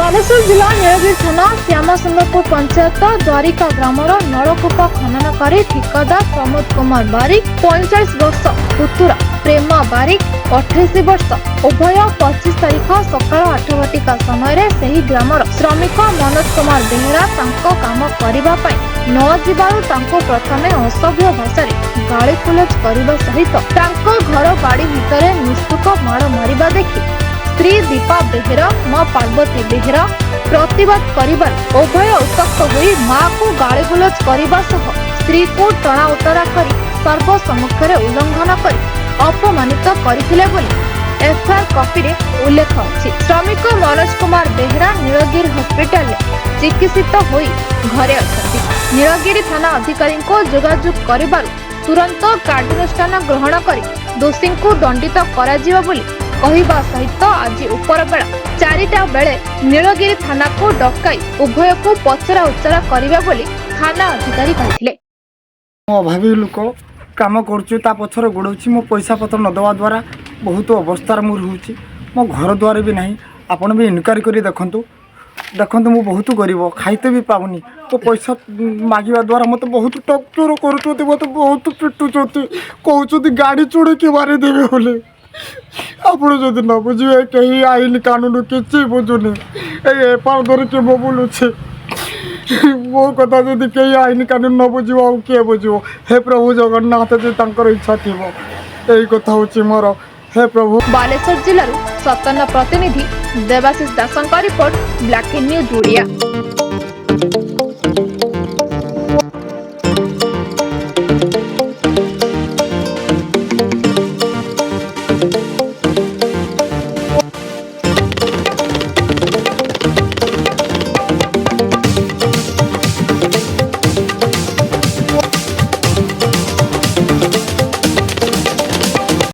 बालेश्वर जिला नीलगिरी थाना श्यामसुंदरपुर पंचायत द्वारिका ग्रामर नलकूप खनन कर ठिकादार प्रमोद कुमार बारिक 45 वर्ष पुतुरा प्रेमा बारिक 28 वर्ष उभय 25 तारीख सकाल 8 घटिका समय से ग्रामर श्रमिक मनोज कुमार बेहेरा काम करने न जीवारु प्रथमे असभ्य भाषा गाड़ी गुलज करने सहित घर बाड़ी भितर निस्तुक माड़ मारिबा देखि स्त्री दीपा बेहेरा मां पार्वती बेहेरा प्रतिवाद करिबार उभय उत्तक्त होई मां को गाड़ी गुलज करने स्त्री को टणा उतरा करी सर्वसम्मुख उल्लंघन कर अपमानित करथिले बोली एफआईआर कॉपी रे उल्लेख अछि। श्रमिक मनोज कुमार बेहेरा नीलगिरी हॉस्पिटल रे चिकित्सित होई घरे अछथि। नीलगिरी थाना अधिकारी को जोगाजोग करिबारु तुरंत कार्यानुष्ठान ग्रहण करी दोषी को दंडित करा जिवो बोली कहवा सहित आज उपर बेला 4टा बेले नीलगिरी थाना को डकाई उभय को पचरा उच्चरा करिबा बोली थाना अधिकारी कहथिले। अभावी लोक काम करुछु ता पछर गोडौछि मो पैसा पत्र न दवा द्वारा बहुत अवस्थार मु रहउछि मो घर द्वार भी नहीं आपण भी इनक्वारी करी देखंतु मु बहुत गरीब खाइते भी पाउनी तो पैसा मागिबा द्वारा मते बहुत टक्कर करूछथि मते बहुत पिटुछथि कहउछथि गाड़ी चोरी के मारे देबे बोले आपण जदि न बुझिबे कहीं आईन कानून किछि बुझुनी ए पाउ धर के मो बोलुछि मो कथा जदि कहीं आईन कानून न बुझिबो आ के बुझिबो हे प्रभु जगन्नाथ जे तांकर इच्छा थिबो एई कथा होछि मोर हे प्रभु। बालेश्वर जिल्लारू सतन प्रतिनिधि देवाशीष दासଙ୍କ रिपोर्ट ब्लैक न्यूज ओडिया।